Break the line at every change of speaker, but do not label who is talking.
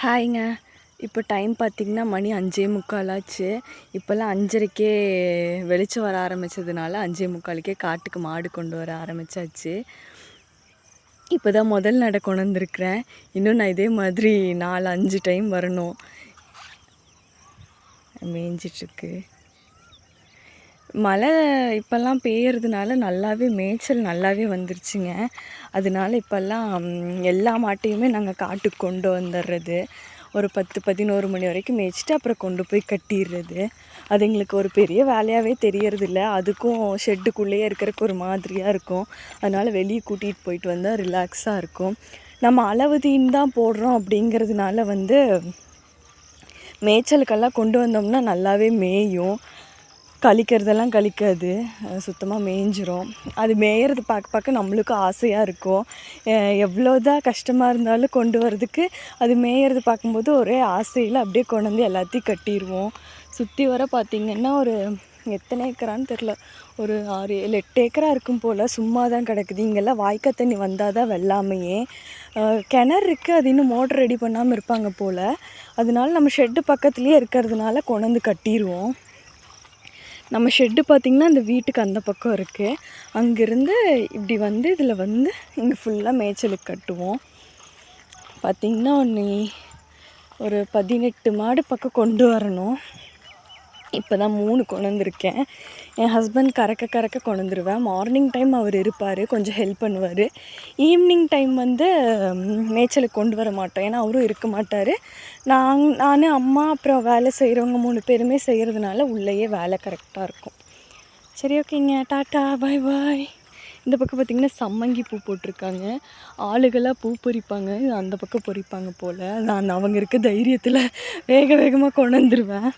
ஹாய்ங்க. இப்போ டைம் பார்த்திங்கன்னா மணி 5:45 ஆச்சு. இப்போல்லாம் 5:30க்கே வெளிச்சம் வர ஆரம்பித்ததுனால 5:45க்கே காட்டுக்கு மாடு கொண்டு வர ஆரம்பித்தாச்சு. இப்போ தான் முதல் நடை கொண்டு வந்திருக்கிறேன். இன்னும் நான் இதே மாதிரி 4-5 டைம் வரணும். மேய்ஞ்சிட்ருக்கு. மழை இப்போல்லாம் பெய்யறதுனால நல்லாவே மேய்ச்சல் நல்லாவே வந்துருச்சுங்க. அதனால இப்போல்லாம் எல்லா மாட்டையுமே நாங்கள் காட்டுக்கு கொண்டு வந்துடுறது. ஒரு 10-11 மணி வரைக்கும் மேய்ச்சிட்டு அப்புறம் கொண்டு போய் கட்டிடுறது. அது எங்களுக்கு ஒரு பெரிய வேலையாகவே தெரியறதில்ல. அதுக்கும் ஷெட்டுக்குள்ளேயே இருக்கிறதுக்கு ஒரு மாதிரியாக இருக்கும். அதனால் வெளியே கூட்டிகிட்டு போயிட்டு வந்தால் ரிலாக்ஸாக இருக்கும். நம்ம அளவு தீன் தான் போடுறோம் அப்படிங்கிறதுனால மேய்ச்சலுக்கெல்லாம் கொண்டு வந்தோம்னா நல்லாவே மேயும். கழிக்கிறதெல்லாம் கழிக்காது, சுத்தமாக மேய்ஞ்சிரும். அது மேயறது பார்க்க நம்மளுக்கும் ஆசையாக இருக்கும். எவ்வளோதான் கஷ்டமாக இருந்தாலும் கொண்டு வரதுக்கு அது மேயறது பார்க்கும்போது ஒரே ஆசையில் அப்படியே கொண்டு வந்து எல்லாத்தையும் கட்டிடுவோம். சுற்றி வர பார்த்திங்கன்னா ஒரு எத்தனை ஏக்கரான்னு தெரில, ஒரு 6-7-8 ஏக்கரா இருக்கும் போல். சும்மா தான் கிடக்குது. இங்கெல்லாம் வாய்க்கா தண்ணி வந்தால் தான் வெள்ளாமையே. கிணறு இருக்குது, அது இன்னும் மோட்டர் ரெடி பண்ணாமல் இருப்பாங்க போல். அதனால நம்ம ஷெட்டு பக்கத்துலேயே இருக்கிறதுனால கொண்டு வந்து கட்டிடுவோம். நம்ம ஷெட்டு பார்த்திங்கன்னா அந்த வீட்டுக்கு அந்த பக்கம் இருக்குது. அங்கேருந்து இப்படி வந்து இதில் வந்து இங்கே ஃபுல்லாக மேய்ச்சலுக்கு கட்டுவோம். பார்த்திங்கன்னா ஒரு 18 மாடு பக்கம் கொண்டு வரணும். இப்போ தான் 3 கொண்டு வந்திருக்கேன். என் ஹஸ்பண்ட் கறக்க கொண்டு வந்துடுவேன். மார்னிங் டைம் அவர் இருப்பார், கொஞ்சம் ஹெல்ப் பண்ணுவார். ஈவினிங் டைம் மேய்ச்சலுக்கு கொண்டு வர மாட்டோம், ஏன்னா அவரும் இருக்க மாட்டார். நான் அம்மா அப்புறம் வேலை செய்கிறவங்க 3 பேருமே செய்கிறதுனால உள்ளேயே வேலை கரெக்டாக இருக்கும். சரி, ஓகேங்க, டாட்டா, பாய் பாய். இந்த பக்கம் பார்த்திங்கன்னா சம்மங்கி பூ போட்டிருக்காங்க. ஆளுகளாக பூ பொறிப்பாங்க, அந்த பக்கம் பொறிப்பாங்க போல். நான் அவங்க இருக்க தைரியத்தில் வேகமாக கொண்டு வந்துடுவேன்.